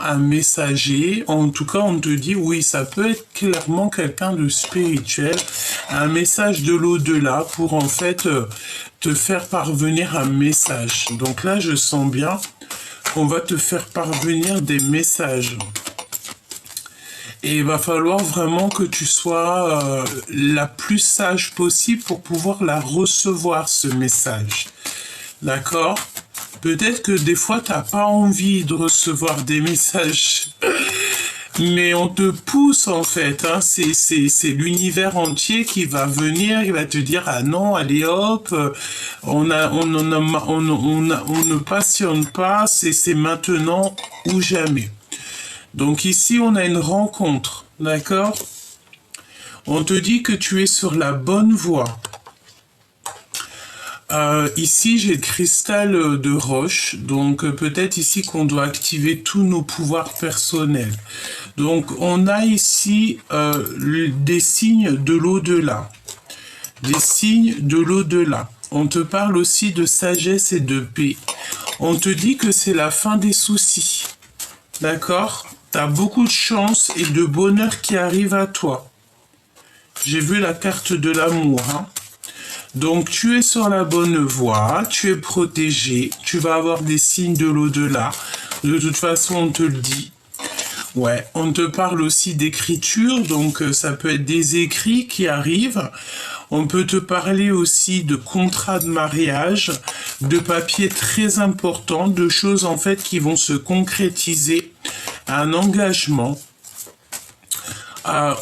un messager. En tout cas, on te dit, oui, ça peut être clairement quelqu'un de spirituel, un message de l'au-delà pour en fait te faire parvenir un message. Donc là, je sens bien qu'on va te faire parvenir des messages. Et il va falloir vraiment que tu sois la plus sage possible pour pouvoir la recevoir, ce message. D'accord? Peut-être que des fois, tu n'as pas envie de recevoir des messages, mais on te pousse en fait. Hein. C'est l'univers entier qui va venir, il va te dire, ah non, allez hop, on ne passionne pas, c'est maintenant ou jamais. Donc ici, on a une rencontre, d'accord? On te dit que tu es sur la bonne voie. Ici, j'ai le cristal de roche, donc peut-être ici qu'on doit activer tous nos pouvoirs personnels. Donc, on a ici des signes de l'au-delà. Des signes de l'au-delà. On te parle aussi de sagesse et de paix. On te dit que c'est la fin des soucis. D'accord? T'as beaucoup de chance et de bonheur qui arrive à toi. J'ai vu la carte de l'amour. Hein. Donc tu es sur la bonne voie, tu es protégé, tu vas avoir des signes de l'au-delà. De toute façon, on te le dit. Ouais, on te parle aussi d'écriture, donc ça peut être des écrits qui arrivent. On peut te parler aussi de contrats de mariage, de papiers très importants, de choses en fait qui vont se concrétiser, un engagement.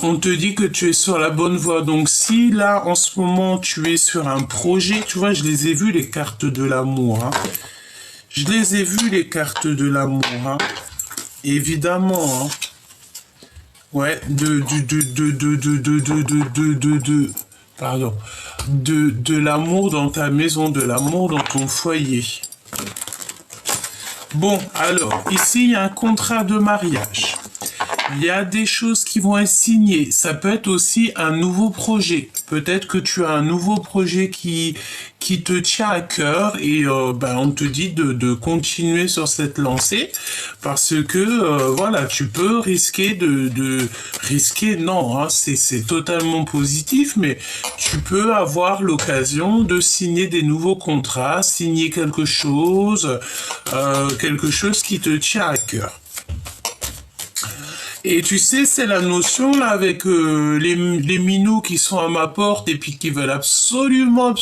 On te dit que tu es sur la bonne voie. Donc si là, en ce moment, tu es sur un projet, tu vois, je les ai vus, les cartes de l'amour. Hein. Je les ai vus, les cartes de l'amour. Hein. Évidemment. Hein. Ouais, pardon, de l'amour dans ta maison, de l'amour dans ton foyer. Bon, alors, ici, il y a un contrat de mariage. Il y a des choses qui vont être signées. Ça peut être aussi un nouveau projet. Peut-être que tu as un nouveau projet qui te tient à cœur et on te dit de continuer sur cette lancée parce que voilà, tu peux risquer risquer, non, hein, c'est totalement positif, mais tu peux avoir l'occasion de signer des nouveaux contrats, signer quelque chose qui te tient à cœur. Et tu sais, c'est la notion là avec les minous qui sont à ma porte et puis qui veulent absolument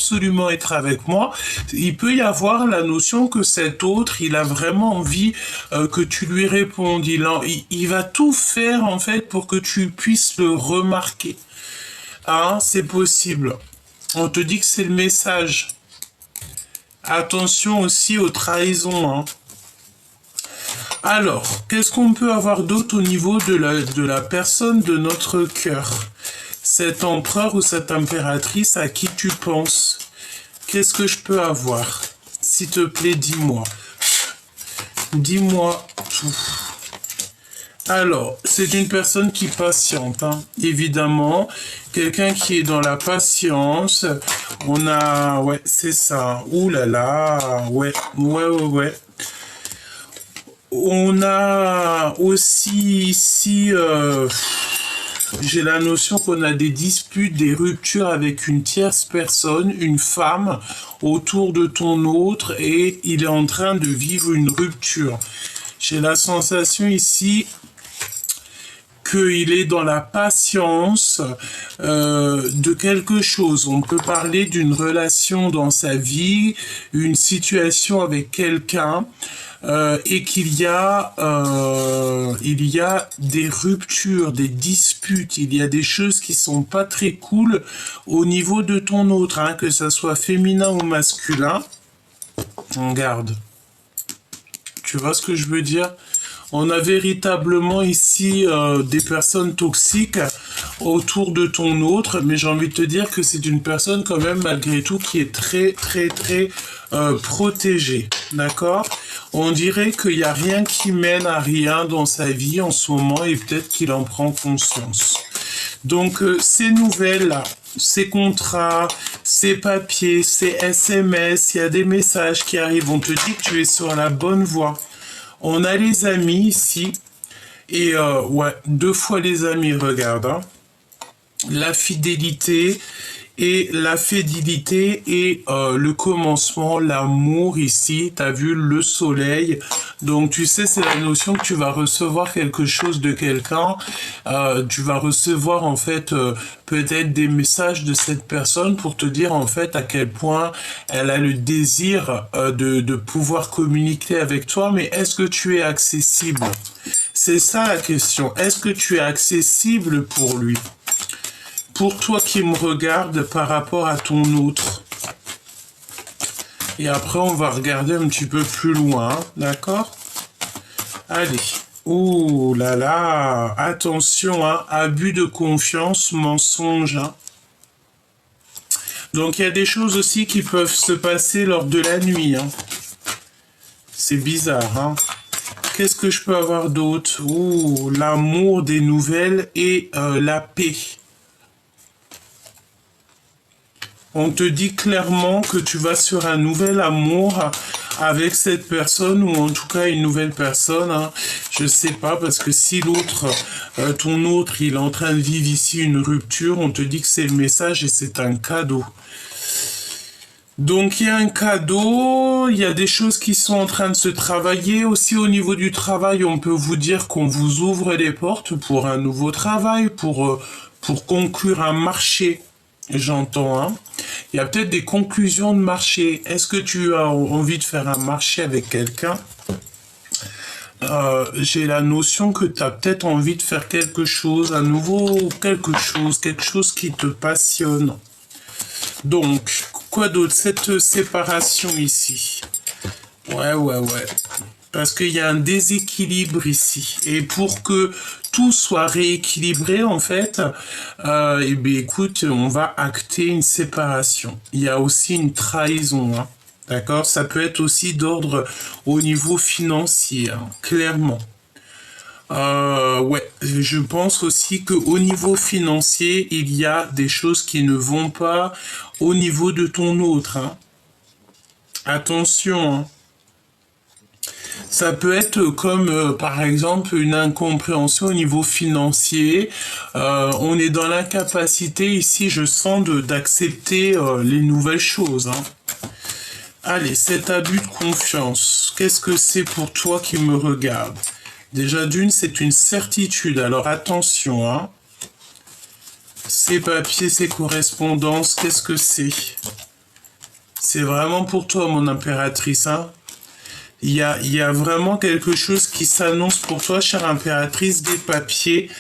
être avec moi. Il peut y avoir la notion que cet autre, il a vraiment envie que tu lui répondes. Il va tout faire en fait pour que tu puisses le remarquer. Hein, c'est possible. On te dit que c'est le message. Attention aussi aux trahisons. Hein. Alors, qu'est-ce qu'on peut avoir d'autre au niveau de la personne de notre cœur? Cet empereur ou cette impératrice à qui tu penses? Qu'est-ce que je peux avoir? S'il te plaît, dis-moi. Dis-moi tout. Alors, c'est une personne qui patiente, hein, évidemment. Quelqu'un qui est dans la patience. On a... Ouais, c'est ça. Ouh là là. Ouais. On a aussi ici, j'ai la notion qu'on a des disputes, des ruptures avec une tierce personne, une femme, autour de ton autre, et il est en train de vivre une rupture. J'ai la sensation ici qu'il est dans la patience de quelque chose. On peut parler d'une relation dans sa vie, une situation avec quelqu'un, et qu'il y a des ruptures, des disputes, il y a des choses qui sont pas très cool au niveau de ton autre, hein, que ça soit féminin ou masculin. Regarde. Tu vois ce que je veux dire? On a véritablement ici des personnes toxiques autour de ton autre, mais j'ai envie de te dire que c'est une personne quand même malgré tout qui est très protégée, d'accord? On dirait qu'il n'y a rien qui mène à rien dans sa vie en ce moment et peut-être qu'il en prend conscience. Donc ces nouvelles-là, ces contrats, ces papiers, ces SMS, il y a des messages qui arrivent, on te dit que tu es sur la bonne voie. On a les amis ici, Et ouais, 2 fois les amis, regarde, hein. La fidélité et la fidélité et le commencement, l'amour ici, t'as vu le soleil. Donc tu sais, c'est la notion que tu vas recevoir quelque chose de quelqu'un. Tu vas recevoir en fait peut-être des messages de cette personne pour te dire en fait à quel point elle a le désir de pouvoir communiquer avec toi. Mais est-ce que tu es accessible? C'est ça la question. Est-ce que tu es accessible pour lui? Pour toi qui me regarde par rapport à ton autre. Et après, on va regarder un petit peu plus loin, hein, d'accord? Allez. Oh là là, attention, hein, abus de confiance, mensonge. Hein. Donc, il y a des choses aussi qui peuvent se passer lors de la nuit. Hein. C'est bizarre, hein? Qu'est-ce que je peux avoir d'autre? Oh, l'amour des nouvelles et la paix. On te dit clairement que tu vas sur un nouvel amour avec cette personne ou en tout cas une nouvelle personne. Hein. Je sais pas parce que si l'autre, ton autre, il est en train de vivre ici une rupture, on te dit que c'est le message et c'est un cadeau. Donc il y a un cadeau, il y a des choses qui sont en train de se travailler. Aussi au niveau du travail, on peut vous dire qu'on vous ouvre les portes pour un nouveau travail, pour conclure un marché. J'entends, hein. Il y a peut-être des conclusions de marché. Est-ce que tu as envie de faire un marché avec quelqu'un? J'ai la notion que tu as peut-être envie de faire quelque chose, un nouveau quelque chose qui te passionne. Donc, quoi d'autre? Cette séparation ici. Ouais. Parce qu'il y a un déséquilibre ici. Et pour que tout soit rééquilibré, en fait, eh bien, écoute, on va acter une séparation. Il y a aussi une trahison, hein. D'accord? Ça peut être aussi d'ordre au niveau financier, hein, clairement. Ouais, je pense aussi qu'au niveau financier, il y a des choses qui ne vont pas au niveau de ton autre, hein. Attention, hein. Ça peut être comme, par exemple, une incompréhension au niveau financier. On est dans l'incapacité ici, je sens, d'accepter les nouvelles choses. Hein. Allez, cet abus de confiance, qu'est-ce que c'est pour toi qui me regarde? Déjà d'une, c'est une certitude, alors attention. Hein. Ces papiers, ces correspondances, qu'est-ce que c'est? C'est vraiment pour toi, mon impératrice, hein? Il y a vraiment quelque chose qui s'annonce pour toi, chère impératrice, des papiers.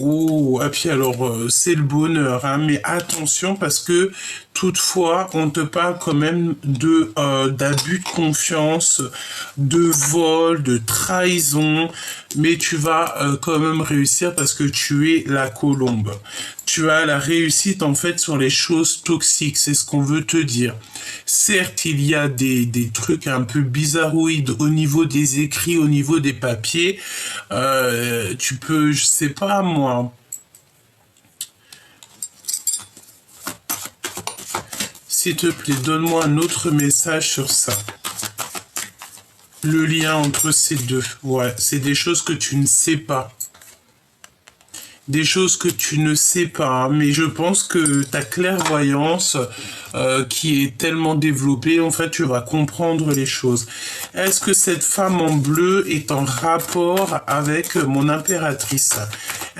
Oh, et puis alors, c'est le bonheur, hein, mais attention parce que toutefois, on te parle quand même de d'abus de confiance, de vol, de trahison, mais tu vas quand même réussir parce que tu es la colombe. Tu as la réussite en fait sur les choses toxiques, c'est ce qu'on veut te dire. Certes, il y a des trucs un peu bizarroïdes au niveau des écrits, au niveau des papiers. Tu peux, je sais pas moi. S'il te plaît, donne-moi un autre message sur ça. Le lien entre ces deux. Ouais, c'est des choses que tu ne sais pas. Des choses que tu ne sais pas, hein, mais je pense que ta clairvoyance qui est tellement développée, en fait, tu vas comprendre les choses. Est-ce que cette femme en bleu est en rapport avec mon impératrice?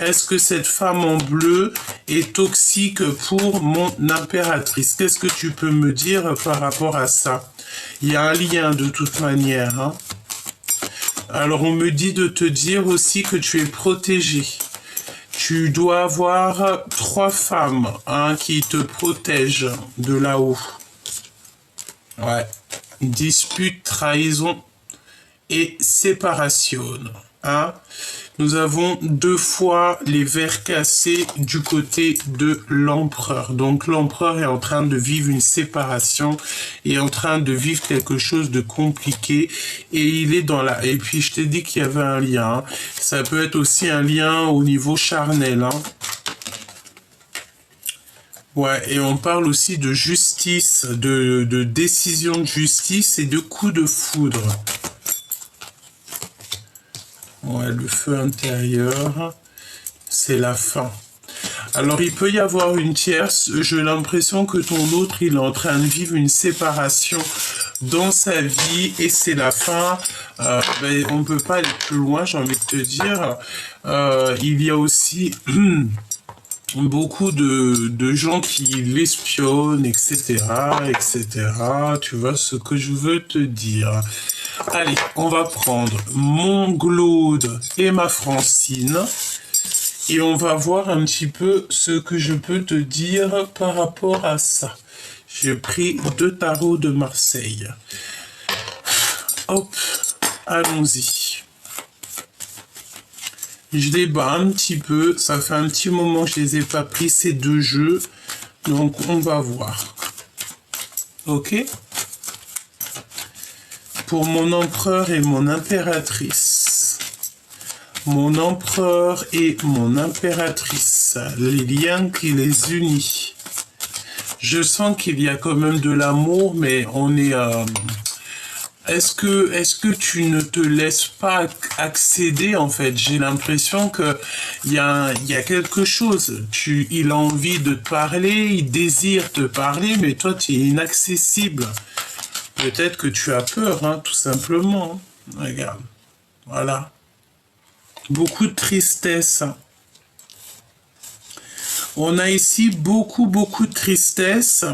Est-ce que cette femme en bleu est toxique pour mon impératrice? Qu'est-ce que tu peux me dire par rapport à ça? Il y a un lien de toute manière. Hein. Alors, on me dit de te dire aussi que tu es protégé. Tu dois avoir 3 femmes hein, qui te protègent de là-haut. Ouais. Dispute, trahison et séparation. Hein. Nous avons 2 fois les verres cassés du côté de l'empereur. Donc l'empereur est en train de vivre une séparation, est en train de vivre quelque chose de compliqué et il est dans la... Et puis je t'ai dit qu'il y avait un lien. Hein. Ça peut être aussi un lien au niveau charnel. Hein. Ouais, et on parle aussi de justice, de décision de justice et de coup de foudre. Ouais, le feu intérieur, c'est la fin. Alors, il peut y avoir une tierce. J'ai l'impression que ton autre, il est en train de vivre une séparation dans sa vie et c'est la fin. Ben, on ne peut pas aller plus loin, j'ai envie de te dire. Il y a aussi beaucoup de gens qui l'espionnent, etc., etc. Tu vois ce que je veux te dire. Allez, on va prendre mon Glaude et ma Francine. Et on va voir un petit peu ce que je peux te dire par rapport à ça. J'ai pris 2 tarots de Marseille. Hop, allons-y. Je les bats un petit peu. Ça fait un petit moment que je les ai pas pris, ces 2 jeux. Donc, on va voir. Ok? Pour mon empereur et mon impératrice. Mon empereur et mon impératrice, les liens qui les unissent. Je sens qu'il y a quand même de l'amour, mais on est... Est-ce que tu ne te laisses pas accéder, en fait? J'ai l'impression que il y a quelque chose. Il a envie de te parler, il désire te parler, mais toi, tu es inaccessible. Peut-être que tu as peur, hein, tout simplement. Regarde. Voilà. Beaucoup de tristesse. On a ici beaucoup de tristesse.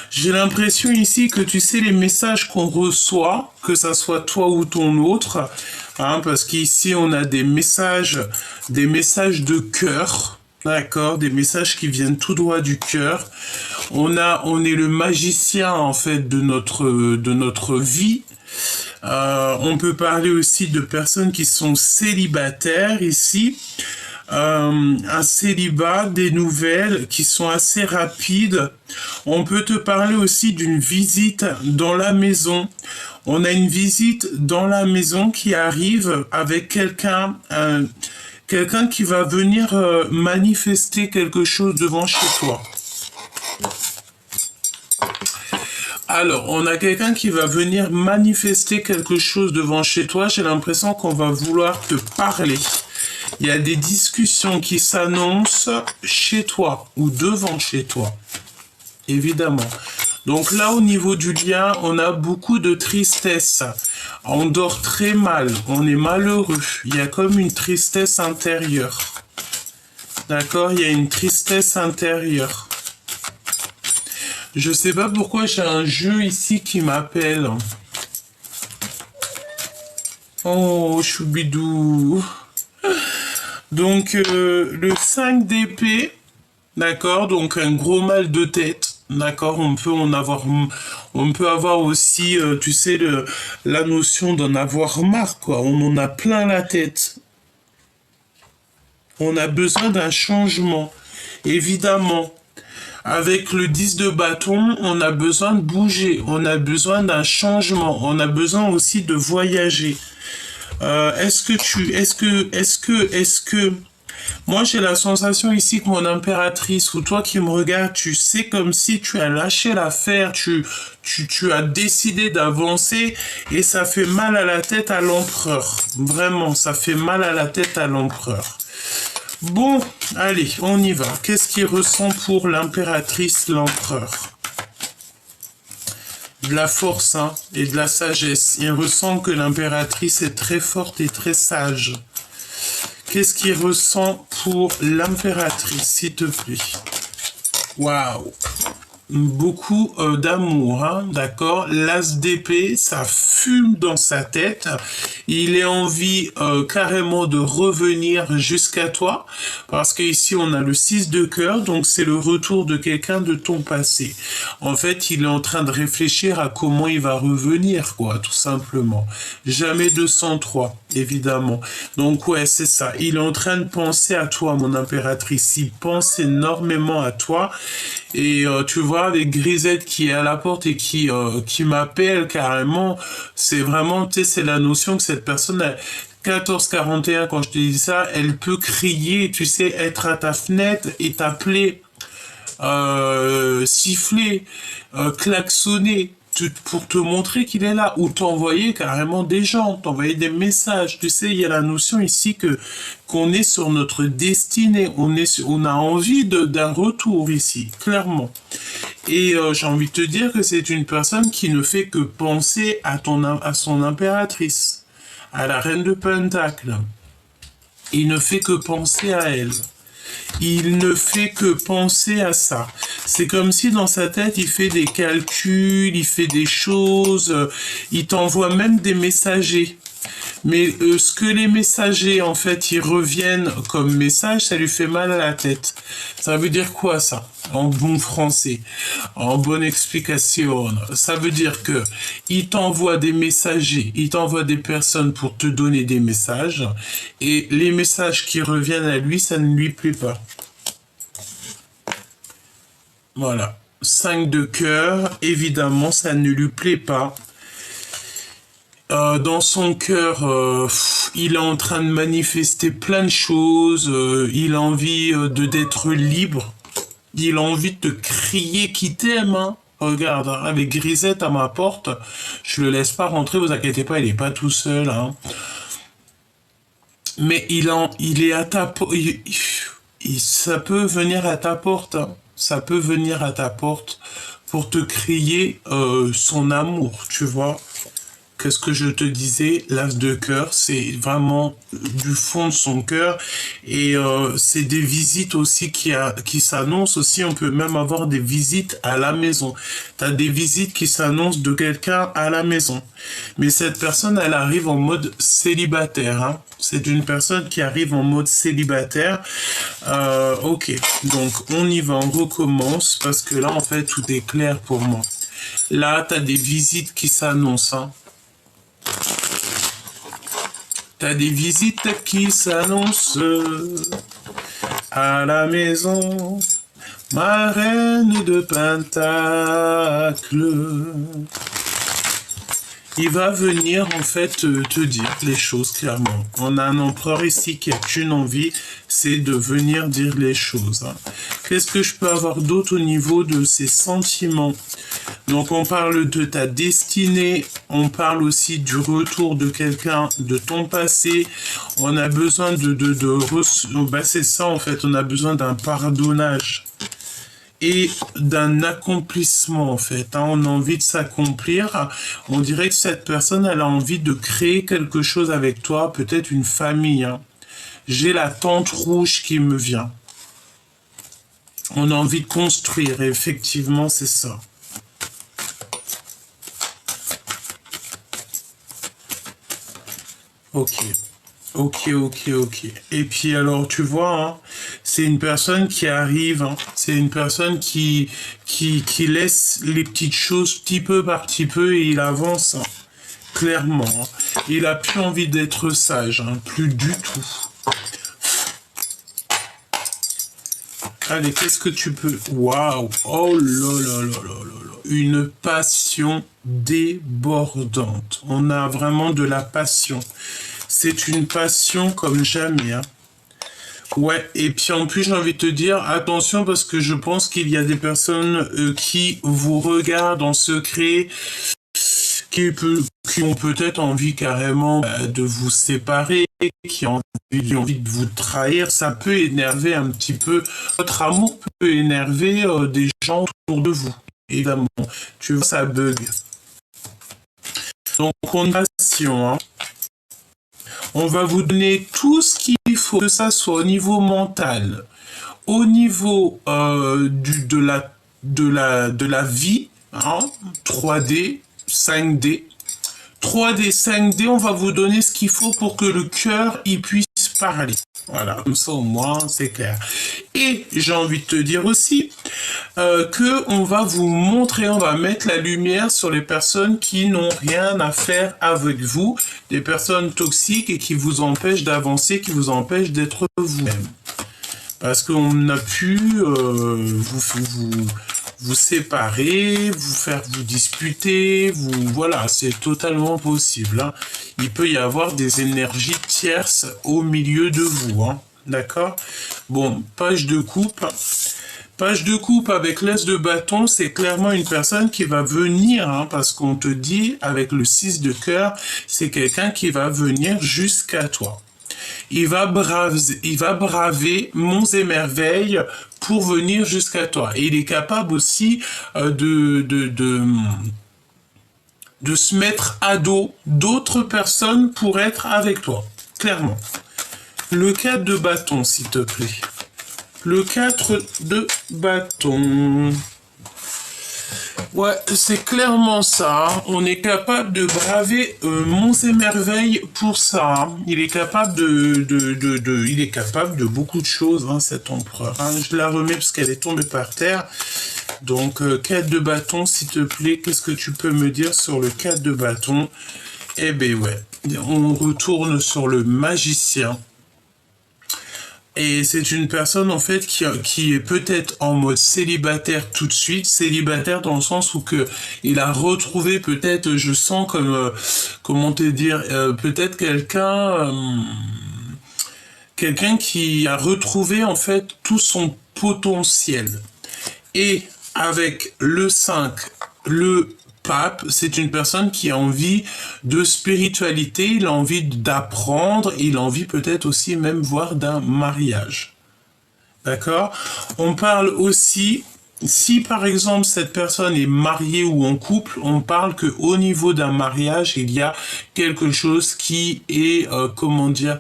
J'ai l'impression ici que tu sais les messages qu'on reçoit, que ça soit toi ou ton autre, hein, parce qu'ici on a des messages de cœur, d'accord, des messages qui viennent tout droit du cœur. On est le magicien en fait de notre vie. On peut parler aussi de personnes qui sont célibataires ici. Un célibat, des nouvelles qui sont assez rapides. On peut te parler aussi d'une visite dans la maison. On a une visite dans la maison qui arrive avec quelqu'un qui va venir manifester quelque chose devant chez toi. Alors, on a quelqu'un qui va venir manifester quelque chose devant chez toi. J'ai l'impression qu'on va vouloir te parler. Il y a des discussions qui s'annoncent chez toi ou devant chez toi, évidemment. Donc là, au niveau du lien, on a beaucoup de tristesse. On dort très mal, on est malheureux. Il y a comme une tristesse intérieure. D'accord? Il y a une tristesse intérieure. Je sais pas pourquoi j'ai un jeu ici qui m'appelle. Oh, choubidou. Donc, le 5 d'épée, d'accord, donc un gros mal de tête, d'accord, on peut avoir aussi, tu sais, la notion d'en avoir marre, quoi, on en a plein la tête. On a besoin d'un changement, évidemment. Avec le 10 de bâton, on a besoin de bouger, on a besoin d'un changement, on a besoin aussi de voyager. Moi j'ai la sensation ici que mon impératrice ou toi qui me regardes, tu sais comme si tu as lâché l'affaire, tu as décidé d'avancer et ça fait mal à la tête à l'empereur. Vraiment, ça fait mal à la tête à l'empereur. Bon, allez, on y va. Qu'est-ce qu'il ressent pour l'impératrice, l'empereur? De la force hein, et de la sagesse. Il ressent que l'impératrice est très forte et très sage. Qu'est-ce qu'il ressent pour l'impératrice, s'il te plaît? Waouh! Beaucoup d'amour, hein, d'accord? L'as d'épée, ça fume dans sa tête. Il est envie carrément de revenir jusqu'à toi, parce qu'ici on a le 6 de cœur, donc c'est le retour de quelqu'un de ton passé. En fait, il est en train de réfléchir à comment il va revenir, quoi, tout simplement. Jamais 203, évidemment. Donc ouais, c'est ça. Il est en train de penser à toi, mon impératrice. Il pense énormément à toi. Et tu vois, avec Grisette qui est à la porte et qui m'appelle carrément, c'est vraiment, tu sais, c'est la notion que cette personne a 1441, quand je te dis ça, elle peut crier, tu sais, être à ta fenêtre et t'appeler, siffler, klaxonner. pour te montrer qu'il est là, ou t'envoyer carrément des gens, t'envoyer des messages. Tu sais, il y a la notion ici que qu'on est sur notre destinée, on a envie d'un retour ici, clairement. Et j'ai envie de te dire que c'est une personne qui ne fait que penser à son impératrice, à la reine de Pentacle. Il ne fait que penser à elle. Il ne fait que penser à ça. C'est comme si dans sa tête, il fait des calculs, il fait des choses, il t'envoie même des messagers. Mais ce que les messagers, en fait, ils reviennent comme message, ça lui fait mal à la tête. Ça veut dire quoi, ça? En bon français, en bonne explication. Ça veut dire que il t'envoie des messagers, il t'envoie des personnes pour te donner des messages, et les messages qui reviennent à lui, ça ne lui plaît pas. Voilà. 5 de cœur, évidemment, ça ne lui plaît pas. Dans son cœur, il est en train de manifester plein de choses. Il a envie d'être libre. Il a envie de te crier qu'il t'aime. Hein. Regarde, hein, avec Grisette à ma porte, je le laisse pas rentrer. Vous inquiétez pas, il est pas tout seul. Hein. Mais il est à ta porte. Ça peut venir à ta porte. Hein. Ça peut venir à ta porte pour te crier son amour, tu vois. Qu'est-ce que je te disais, l'as de cœur, c'est vraiment du fond de son cœur, et c'est des visites aussi qui s'annoncent aussi. On peut même avoir des visites à la maison. Tu as des visites qui s'annoncent de quelqu'un à la maison. Mais cette personne, elle arrive en mode célibataire. Hein. C'est une personne qui arrive en mode célibataire. Ok, donc on y va, on recommence, parce que là, en fait, tout est clair pour moi. Là, tu as des visites qui s'annoncent. Hein. T'as des visites qui s'annoncent à la maison, ma reine de Pentacle. Il va venir en fait te dire les choses clairement. On a un empereur ici qui a qu'une envie, c'est de venir dire les choses. Hein. Qu'est-ce que je peux avoir d'autre au niveau de ses sentiments? Donc on parle de ta destinée, on parle aussi du retour de quelqu'un de ton passé. On a besoin bah c'est ça en fait, on a besoin d'un pardonnage et d'un accomplissement en fait. Hein. On a envie de s'accomplir. On dirait que cette personne, elle a envie de créer quelque chose avec toi, peut-être une famille. Hein. J'ai la tente rouge qui me vient. On a envie de construire, et effectivement, c'est ça. Ok. Ok. Et puis alors, tu vois, hein, c'est une personne qui arrive, hein, c'est une personne qui laisse les petites choses petit peu par petit peu, et il avance, hein, clairement. Hein. Il a plus envie d'être sage, hein, plus du tout. Allez, qu'est-ce que tu peux... Waouh! Oh là là là là là là! Une passion débordante. On a vraiment de la passion. C'est une passion comme jamais. Hein. Ouais, et puis en plus, j'ai envie de te dire, attention, parce que je pense qu'il y a des personnes qui vous regardent en secret, qui ont peut-être envie carrément de vous séparer, qui ont envie de vous trahir. Ça peut énerver un petit peu. Votre amour peut énerver des gens autour de vous. Évidemment, tu vois, ça bug. Donc, on a passion, hein. On va vous donner tout ce qu'il faut, que ça soit au niveau mental, au niveau de la vie, hein, 3D, 5D. 3D, 5D, on va vous donner ce qu'il faut pour que le cœur y puisse parler. Voilà, comme ça au moins c'est clair. Et j'ai envie de te dire aussi que on va vous montrer, on va mettre la lumière sur les personnes qui n'ont rien à faire avec vous, des personnes toxiques et qui vous empêchent d'avancer, qui vous empêchent d'être vous-même. Parce qu'on a pu vous séparer, vous faire vous disputer, voilà, c'est totalement possible. Hein. Il peut y avoir des énergies tierces au milieu de vous. Hein. d'accord? Bon, page de coupe. Page de coupe avec l'As de bâton, c'est clairement une personne qui va venir, hein, parce qu'on te dit, avec le 6 de cœur, c'est quelqu'un qui va venir jusqu'à toi. Il va braver monts et merveilles pour venir jusqu'à toi. Et il est capable aussi de se mettre à dos d'autres personnes pour être avec toi, clairement. Le 4 de bâton, s'il te plaît. Le 4 de bâton. Ouais, c'est clairement ça. Hein. On est capable de braver monts et merveilles pour ça. Hein. Il est capable il est capable de beaucoup de choses, hein, cet empereur. Hein. Je la remets parce qu'elle est tombée par terre. Donc, 4 de bâton, s'il te plaît, qu'est-ce que tu peux me dire sur le 4 de bâton? Eh ben ouais, on retourne sur le magicien. Et c'est une personne en fait qui est peut-être en mode célibataire tout de suite, célibataire dans le sens où que il a retrouvé peut-être, je sens comme comment te dire, peut-être quelqu'un qui a retrouvé en fait tout son potentiel. Et avec le 5, le pape, c'est une personne qui a envie de spiritualité, il a envie d'apprendre, il a envie peut-être aussi même voir d'un mariage. D'accord? On parle aussi, si par exemple cette personne est mariée ou en couple, on parle que au niveau d'un mariage, il y a quelque chose qui est, comment dire,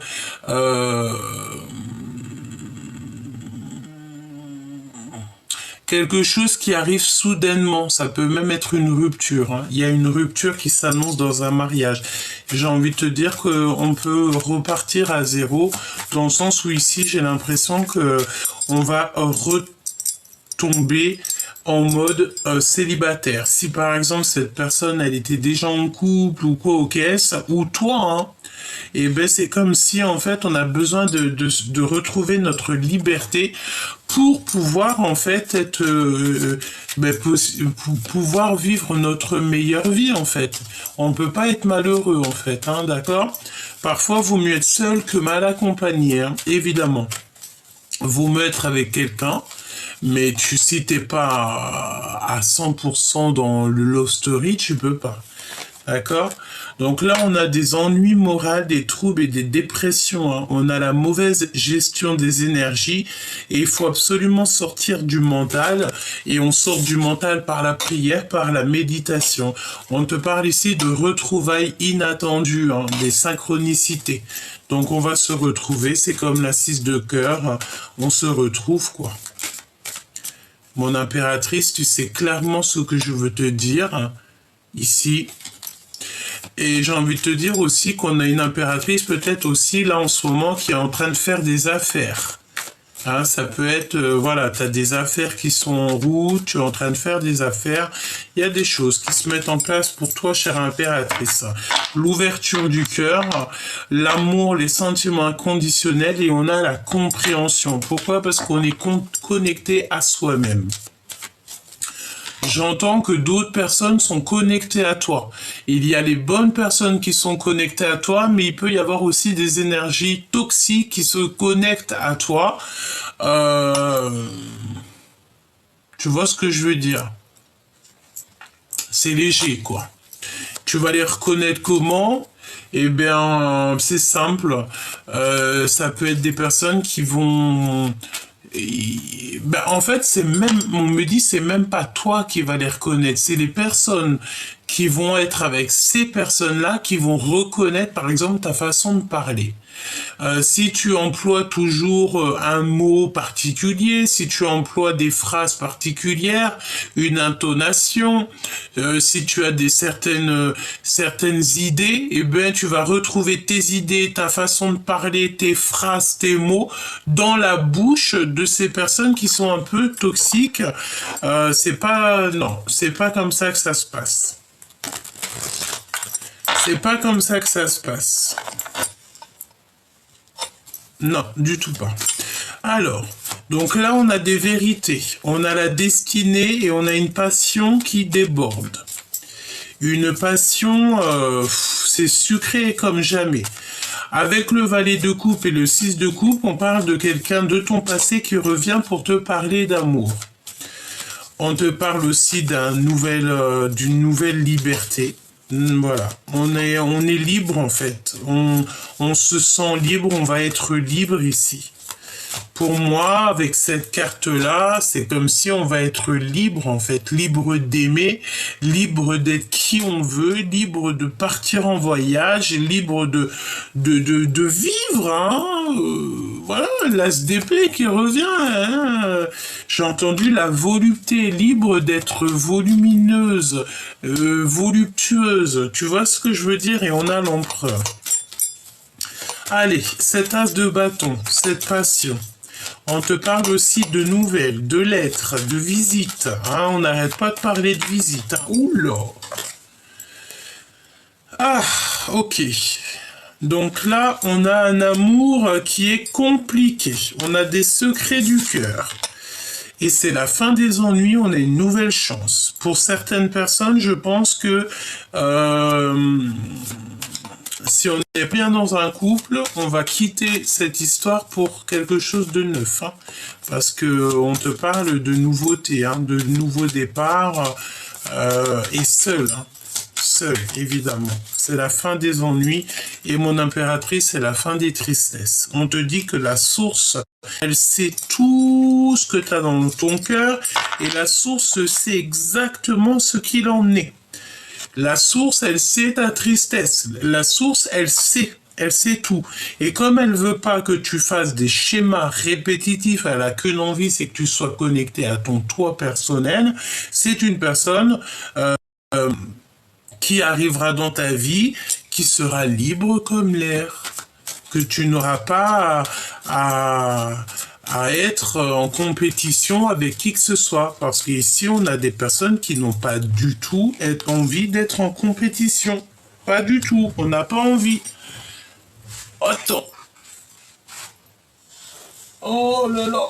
quelque chose qui arrive soudainement, ça peut même être une rupture. Hein. Il y a une rupture qui s'annonce dans un mariage. J'ai envie de te dire qu'on peut repartir à zéro, dans le sens où ici j'ai l'impression que on va retomber en mode célibataire. Si par exemple cette personne elle était déjà en couple ou quoi au caisse, ou toi, hein, et ben c'est comme si en fait on a besoin de retrouver notre liberté pour pouvoir en fait être pour pouvoir vivre notre meilleure vie en fait. On peut pas être malheureux en fait, hein, d'accord? Parfois vaut mieux être seul que mal accompagné, hein, évidemment. Vaut mieux être avec quelqu'un, mais si t'es pas à 100% dans le love story, tu peux pas. D'accord? Donc là, on a des ennuis moraux, des troubles et des dépressions. Hein. On a la mauvaise gestion des énergies et il faut absolument sortir du mental. Et on sort du mental par la prière, par la méditation. On te parle ici de retrouvailles inattendues, hein, des synchronicités. Donc on va se retrouver, c'est comme la 6 de cœur, on se retrouve quoi. Mon impératrice, tu sais clairement ce que je veux te dire, hein, ici. Et j'ai envie de te dire aussi qu'on a une impératrice peut-être aussi là en ce moment qui est en train de faire des affaires. Hein, ça peut être, voilà, tu as des affaires qui sont en route, tu es en train de faire des affaires. Il y a des choses qui se mettent en place pour toi, chère impératrice. L'ouverture du cœur, l'amour, les sentiments inconditionnels et on a la compréhension. Pourquoi? Parce qu'on est connecté à soi-même. J'entends que d'autres personnes sont connectées à toi. Il y a les bonnes personnes qui sont connectées à toi, mais il peut y avoir aussi des énergies toxiques qui se connectent à toi. Tu vois ce que je veux dire? C'est léger, quoi. Tu vas les reconnaître comment? Eh bien, c'est simple. Ça peut être des personnes qui vont... en fait, on me dit, c'est même pas toi qui vas les reconnaître, c'est les personnes qui vont être avec ces personnes-là qui vont reconnaître, par exemple, ta façon de parler. Si tu emploies toujours un mot particulier, si tu emploies des phrases particulières, une intonation, si tu as certaines idées, eh ben tu vas retrouver tes idées, ta façon de parler, tes phrases, tes mots dans la bouche de ces personnes qui sont un peu toxiques. C'est pas comme ça que ça se passe. C'est pas comme ça que ça se passe. Non, du tout pas. Alors, donc là, on a des vérités. On a la destinée et on a une passion qui déborde. Une passion, c'est sucré comme jamais. Avec le valet de coupe et le 6 de coupe, on parle de quelqu'un de ton passé qui revient pour te parler d'amour. On te parle aussi d'une nouvelle liberté. Voilà, on est libre en fait. On se sent libre, on va être libre ici. Pour moi, avec cette carte-là, c'est comme si on va être libre en fait, libre d'aimer, libre d'être qui on veut, libre de partir en voyage, libre de vivre. Hein. Voilà, l'as d'épée qui revient. Hein. J'ai entendu la volupté, libre d'être volumineuse, voluptueuse. Tu vois ce que je veux dire? Et on a l'empereur. Allez, cet as de bâton, cette passion. On te parle aussi de nouvelles, de lettres, de visites. Hein, on n'arrête pas de parler de visites. Hein. Oula. Ah, ok. Donc là, on a un amour qui est compliqué. On a des secrets du cœur. Et c'est la fin des ennuis, on a une nouvelle chance. Pour certaines personnes, je pense que si on est bien dans un couple, on va quitter cette histoire pour quelque chose de neuf. Hein, parce que on te parle de nouveautés, hein, de nouveaux départs, et seul. Hein, seul, évidemment. C'est la fin des ennuis. Et mon impératrice, c'est la fin des tristesses. On te dit que la source, elle sait tout ce que tu as dans ton cœur. Et la source sait exactement ce qu'il en est. La source, elle sait ta tristesse. La source, elle sait tout. Et comme elle veut pas que tu fasses des schémas répétitifs, elle a que l'envie, c'est que tu sois connecté à ton toi personnel. C'est une personne qui arrivera dans ta vie, qui sera libre comme l'air, que tu n'auras pas à être en compétition avec qui que ce soit. Parce qu'ici, on a des personnes qui n'ont pas du tout envie d'être en compétition. Pas du tout. On n'a pas envie. Attends. Oh là là.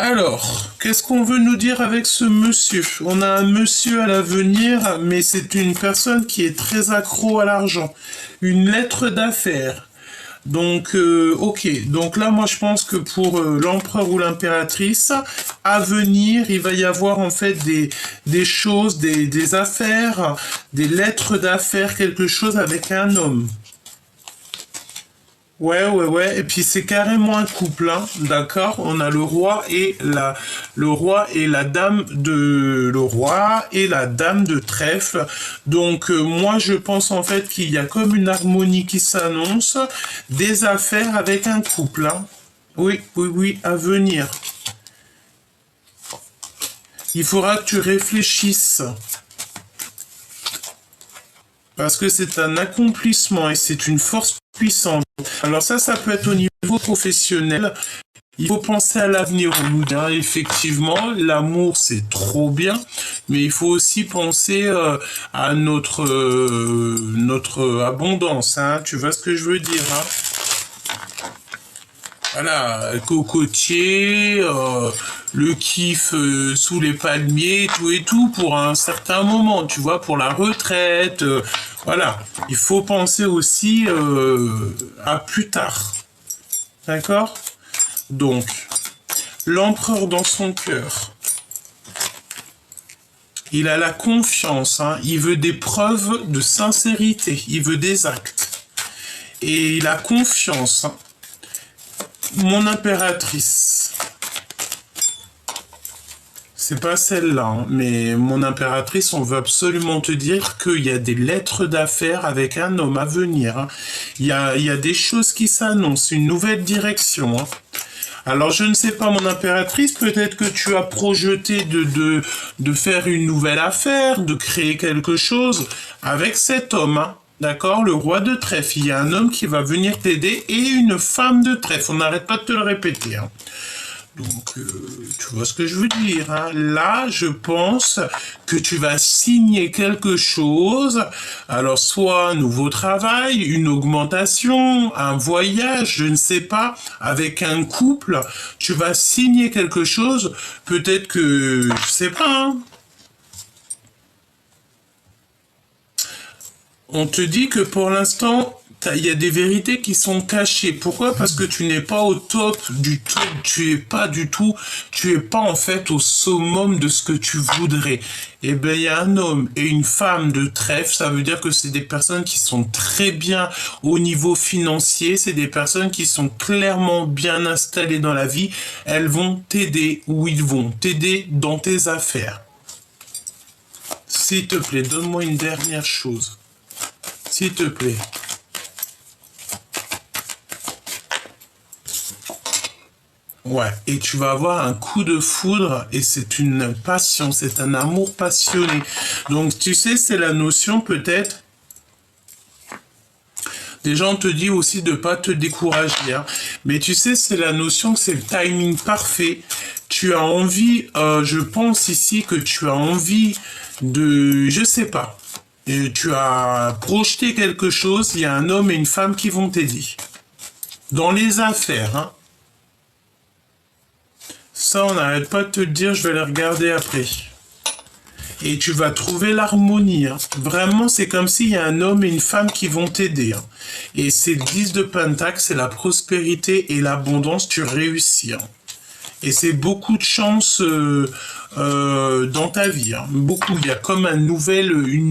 Alors, qu'est-ce qu'on veut nous dire avec ce monsieur? On a un monsieur à l'avenir, mais c'est une personne qui est très accro à l'argent. Une lettre d'affaires. Donc, ok. Donc là, moi, je pense que pour l'empereur ou l'impératrice, à venir, il va y avoir en fait des choses, des affaires, des lettres d'affaires, quelque chose avec un homme. Ouais. Et puis c'est carrément un couple, hein, d'accord? On a le roi et la dame de trèfle. Donc moi je pense en fait qu'il y a comme une harmonie qui s'annonce, des affaires avec un couple, hein. Oui, à venir. Il faudra que tu réfléchisses. Parce que c'est un accomplissement et c'est une force puissante. Alors ça peut être au niveau professionnel. Il faut penser à l'avenir au nous. Hein. Effectivement, l'amour, c'est trop bien. Mais il faut aussi penser à notre abondance. Hein. Tu vois ce que je veux dire, hein? Voilà, cocotier, le kiff sous les palmiers, tout et tout, pour un certain moment, tu vois, pour la retraite. Voilà, il faut penser aussi à plus tard. D'accord? Donc, l'empereur dans son cœur. Il a la confiance, hein, il veut des preuves de sincérité, il veut des actes. Et il a confiance, hein. Mon impératrice. C'est pas celle-là, hein, mais mon impératrice, on veut absolument te dire qu'il y a des lettres d'affaires avec un homme à venir. Hein. Il y a des choses qui s'annoncent, une nouvelle direction. Hein. Alors je ne sais pas, mon impératrice, peut-être que tu as projeté de faire une nouvelle affaire, de créer quelque chose avec cet homme. Hein. D'accord? Le roi de trèfle. Il y a un homme qui va venir t'aider et une femme de trèfle. On n'arrête pas de te le répéter. Hein. Donc, tu vois ce que je veux dire. Hein. Là, je pense que tu vas signer quelque chose. Alors, soit un nouveau travail, une augmentation, un voyage, je ne sais pas, avec un couple. Tu vas signer quelque chose. Peut-être que, je sais pas, hein. On te dit que pour l'instant, il y a des vérités qui sont cachées. Pourquoi? Parce que tu n'es pas au top du tout. Tu es pas en fait au summum de ce que tu voudrais. Eh bien, il y a un homme et une femme de trèfle. Ça veut dire que c'est des personnes qui sont très bien au niveau financier. C'est des personnes qui sont clairement bien installées dans la vie. Elles vont t'aider ou ils vont t'aider dans tes affaires. S'il te plaît, donne-moi une dernière chose. S'il te plaît. Ouais, et tu vas avoir un coup de foudre et c'est une passion, c'est un amour passionné. Donc tu sais, c'est la notion peut-être. Déjà, on te dit aussi de pas te décourager, hein. Mais tu sais, c'est la notion que c'est le timing parfait. Tu as envie, je pense ici que tu as envie de, je sais pas. Tu as projeté quelque chose, il y a un homme et une femme qui vont t'aider. Dans les affaires, hein. Ça, on n'arrête pas de te le dire, je vais les regarder après. Et tu vas trouver l'harmonie, hein. Vraiment, c'est comme s'il y a un homme et une femme qui vont t'aider, hein. Et c'est le 10 de Pentacle, c'est la prospérité et l'abondance, tu réussis, hein. Et c'est beaucoup de chance dans ta vie, hein. Beaucoup. Il y a comme une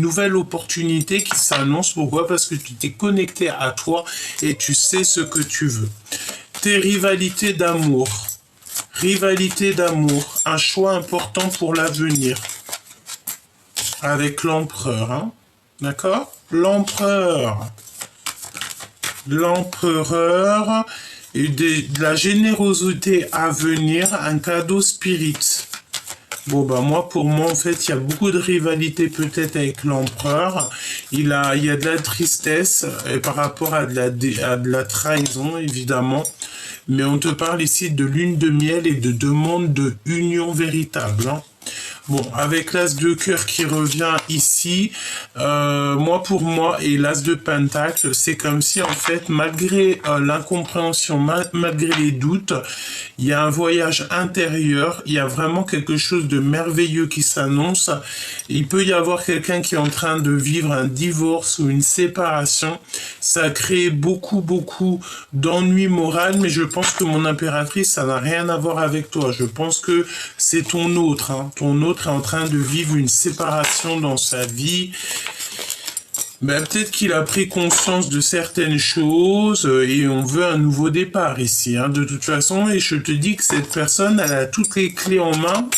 nouvelle opportunité qui s'annonce. Pourquoi? Parce que tu t'es connecté à toi et tu sais ce que tu veux. Tes rivalités d'amour. Rivalité d'amour. Un choix important pour l'avenir. Avec l'empereur, hein. D'accord? L'empereur. L'empereur. Et de la générosité à venir, un cadeau spirit. Bon, bah pour moi, en fait, il y a beaucoup de rivalité peut-être avec l'empereur. Il y a de la tristesse par rapport à de la trahison, évidemment. Mais on te parle ici de lune de miel et de demande de union véritable, hein. Bon, avec l'as de cœur qui revient ici, pour moi, et l'as de pentacle, c'est comme si, en fait, malgré l'incompréhension, malgré les doutes, il y a un voyage intérieur, il y a vraiment quelque chose de merveilleux qui s'annonce. Il peut y avoir quelqu'un qui est en train de vivre un divorce ou une séparation. Ça crée beaucoup d'ennuis moraux, mais je pense que mon impératrice, ça n'a rien à voir avec toi. Je pense que c'est ton autre, hein. Ton autre est en train de vivre une séparation dans sa vie. Ben, peut-être qu'il a pris conscience de certaines choses et on veut un nouveau départ ici, hein, de toute façon. Et je te dis que cette personne, elle a toutes les clés en main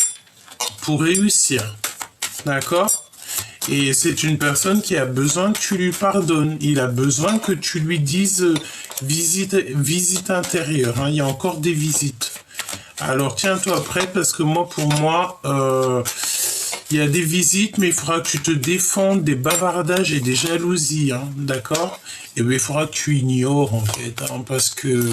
pour réussir. D'accord? Et c'est une personne qui a besoin que tu lui pardonnes. Il a besoin que tu lui dises visite intérieure, hein. Il y a encore des visites. Alors tiens-toi prêt parce que pour moi, il y a des visites, mais il faudra que tu te défendes des bavardages et des jalousies, hein, d'accord? Et bien il faudra que tu ignores en fait, hein, parce que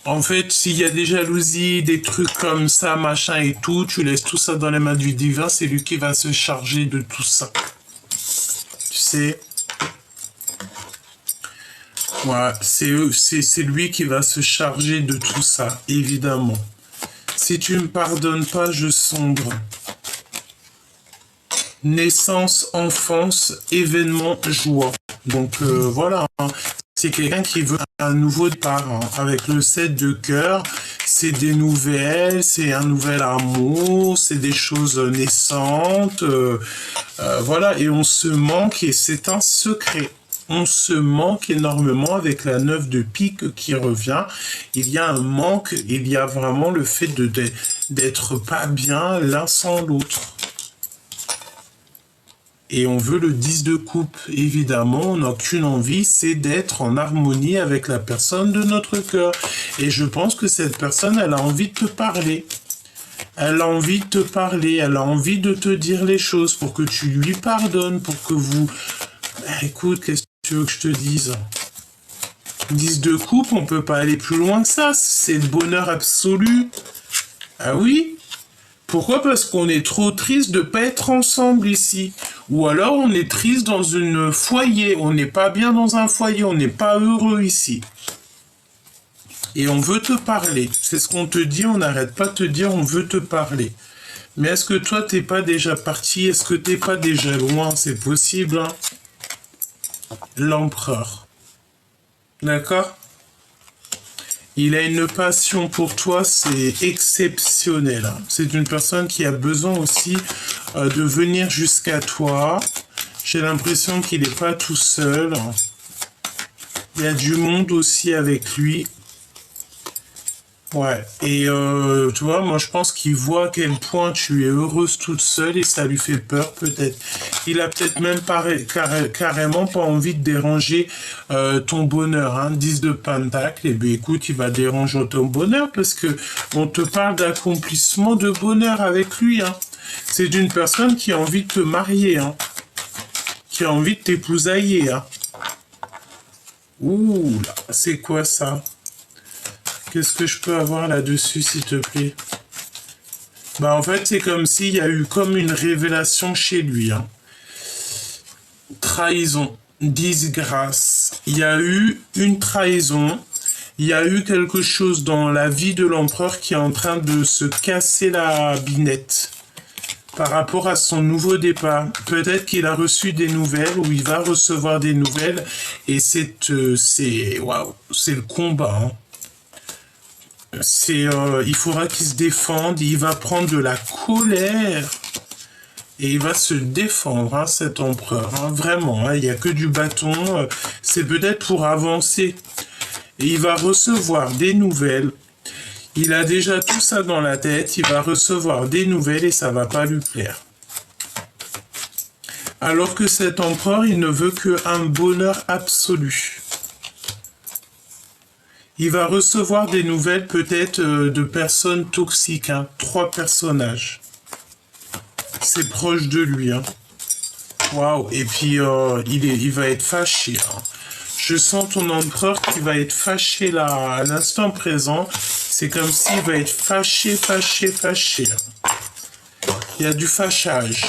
en fait, s'il y a des jalousies, des trucs comme ça, machin et tout, tu laisses tout ça dans les mains du divin, c'est lui qui va se charger de tout ça. Tu sais? Ouais, c'est lui qui va se charger de tout ça, évidemment. Si tu me pardonnes pas, je sombre. Naissance, enfance, événement, joie. Donc voilà, hein. C'est quelqu'un qui veut un nouveau départ, hein. Avec le 7 de cœur, c'est des nouvelles, c'est un nouvel amour, c'est des choses naissantes. Voilà, et on se manque et c'est un secret. On se manque énormément avec la 9 de pique qui revient. Il y a un manque, il y a vraiment le fait d'être pas bien l'un sans l'autre. Et on veut le 10 de coupe, évidemment, on n'a qu'une envie, c'est d'être en harmonie avec la personne de notre cœur. Et je pense que cette personne, elle a envie de te parler. Elle a envie de te parler, elle a envie de te dire les choses pour que tu lui pardonnes, pour que vous... Écoute, qu'est-ce que tu veux que je te dise? 10 de coupe, on peut pas aller plus loin que ça, c'est le bonheur absolu. Ah oui? Pourquoi? Parce qu'on est trop triste de pas être ensemble ici. Ou alors on est triste dans un foyer, on n'est pas bien dans un foyer, on n'est pas heureux ici. Et on veut te parler. C'est ce qu'on te dit, on n'arrête pas de te dire on veut te parler. Mais est-ce que toi, t'es pas déjà parti? Est-ce que t'es pas déjà loin? C'est possible, hein? L'empereur. D'accord? Il a une passion pour toi, c'est exceptionnel, hein. C'est une personne qui a besoin aussi de venir jusqu'à toi. J'ai l'impression qu'il n'est pas tout seul. Il y a du monde aussi avec lui. Ouais, et tu vois, moi je pense qu'il voit à quel point tu es heureuse toute seule et ça lui fait peur peut-être. Il a peut-être même carrément pas envie de déranger ton bonheur, hein. 10 de Pentacle, et bien écoute, il va déranger ton bonheur parce que on te parle d'accomplissement de bonheur avec lui, hein. C'est d'une personne qui a envie de te marier, hein. Qui a envie de t'épousailler, hein. Ouh, là, c'est quoi ça? Qu'est-ce que je peux avoir là-dessus, s'il te plaît? Bah, en fait, c'est comme s'il y a eu comme une révélation chez lui, hein. Trahison, disgrâce. Il y a eu une trahison. Il y a eu quelque chose dans la vie de l'empereur qui est en train de se casser la binette par rapport à son nouveau départ. Peut-être qu'il a reçu des nouvelles ou il va recevoir des nouvelles et waouh, c'est le combat, hein. Il faudra qu'il se défende, il va prendre de la colère et il va se défendre, hein, cet empereur, hein, vraiment, hein, il n'y a que du bâton, c'est peut-être pour avancer. Et il va recevoir des nouvelles, il a déjà tout ça dans la tête, il va recevoir des nouvelles et ça va pas lui plaire. Alors que cet empereur, il ne veut qu'un bonheur absolu. Il va recevoir des nouvelles peut-être de personnes toxiques, hein. 3 personnages. C'est proche de lui, hein. Waouh. Et puis il va être fâché, hein. Je sens ton empereur qui va être fâché là à l'instant présent. C'est comme s'il va être fâché. Il y a du fâchage.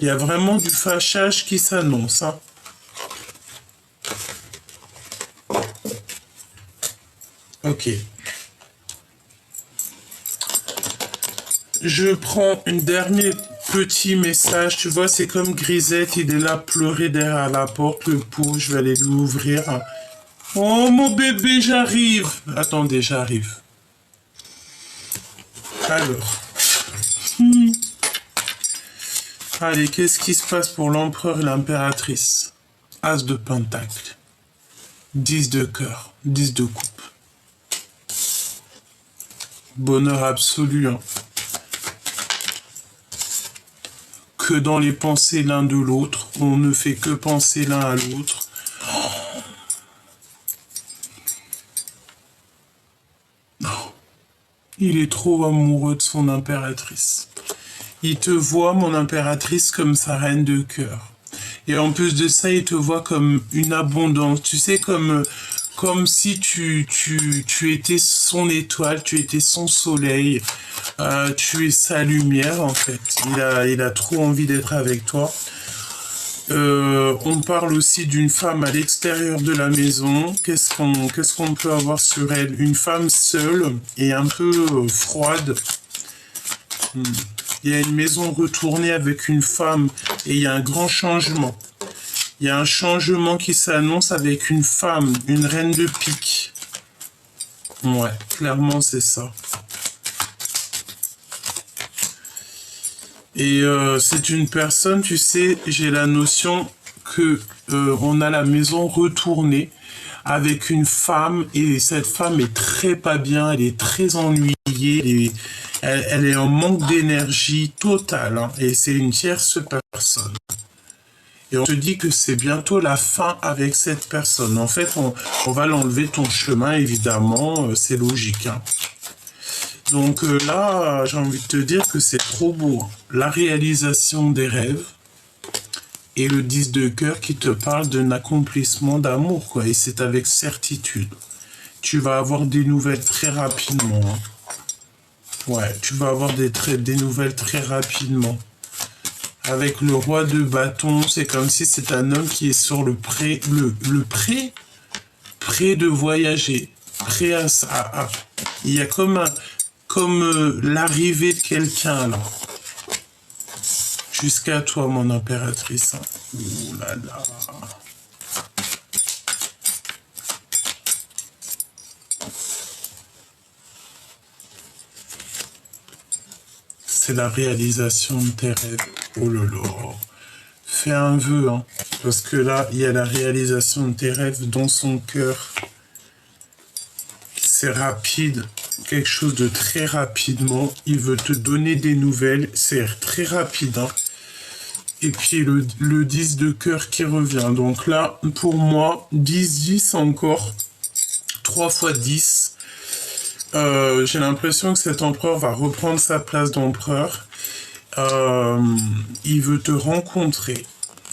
Il y a vraiment du fâchage qui s'annonce, hein. Ok. Je prends un dernier petit message. Tu vois, c'est comme Grisette, il est là pleurer derrière la porte. Le pauvre, je vais aller lui ouvrir. Oh, mon bébé, j'arrive. Attendez, j'arrive. Alors. Allez, qu'est-ce qui se passe pour l'empereur et l'impératrice? As de pentacle. 10 de cœur. 10 de coupe. Bonheur absolu, hein. Que dans les pensées l'un de l'autre, on ne fait que penser l'un à l'autre. Oh. Il est trop amoureux de son impératrice. Il te voit, mon impératrice, comme sa reine de cœur. Et en plus de ça, il te voit comme une abondance. Tu sais, comme si tu étais son étoile, tu étais son soleil, tu es sa lumière en fait. Il a trop envie d'être avec toi. On parle aussi d'une femme à l'extérieur de la maison. Qu'est-ce qu'on peut avoir sur elle? Une femme seule et un peu froide. Il y a une maison retournée avec une femme et il y a un grand changement. Il y a un changement qui s'annonce avec une femme, une reine de pique. Ouais, clairement c'est ça. Et c'est une personne, tu sais, j'ai la notion que on a la maison retournée avec une femme et cette femme est très pas bien, elle est très ennuyée, elle est en manque d'énergie totale, hein, et c'est une tierce personne. Et on te dit que c'est bientôt la fin avec cette personne. En fait, on va l'enlever ton chemin, évidemment, c'est logique, hein. Donc là, j'ai envie de te dire que c'est trop beau. La réalisation des rêves et le 10 de cœur qui te parle d'un accomplissement d'amour, quoi. Et c'est avec certitude. Tu vas avoir des nouvelles très rapidement, hein. Ouais, tu vas avoir des nouvelles très rapidement. Avec le roi de bâton, c'est comme si c'est un homme qui est sur le pré de voyager. Prêt à ça. Il y a comme comme l'arrivée de quelqu'un, là. Jusqu'à toi, mon impératrice. Hein. Ouh là là. C'est la réalisation de tes rêves. Oh là là. Fais un vœu, hein. Parce que là, il y a la réalisation de tes rêves dans son cœur. C'est rapide. Quelque chose de très rapidement. Il veut te donner des nouvelles. C'est très rapide, hein. Et puis le 10 de cœur qui revient. Donc là, pour moi, 10-10 encore. 3 fois 10. J'ai l'impression que cet empereur va reprendre sa place d'empereur. Il veut te rencontrer.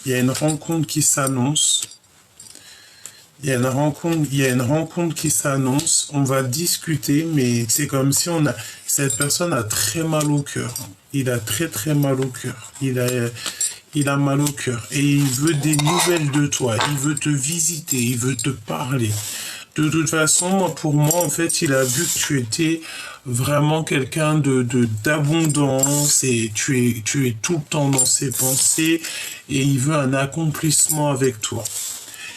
Il y a une rencontre qui s'annonce. Il y a une rencontre qui s'annonce. On va discuter, mais c'est comme si cette personne a très mal au cœur. Il a très très mal au cœur. Il a mal au cœur. Et il veut des nouvelles de toi. Il veut te visiter. Il veut te parler. De toute façon, pour moi, en fait, il a vu que tu étais vraiment quelqu'un d'abondance et tu es tout le temps dans ses pensées et il veut un accomplissement avec toi.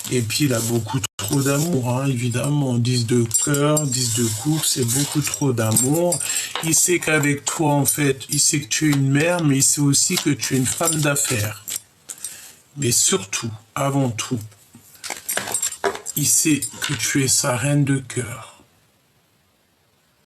Et puis, il a beaucoup trop d'amour, hein, évidemment. 10 de cœur, 10 de coupe, c'est beaucoup trop d'amour. Il sait qu'avec toi, en fait, il sait que tu es une mère, mais il sait aussi que tu es une femme d'affaires. Mais surtout, avant tout, il sait que tu es sa reine de cœur.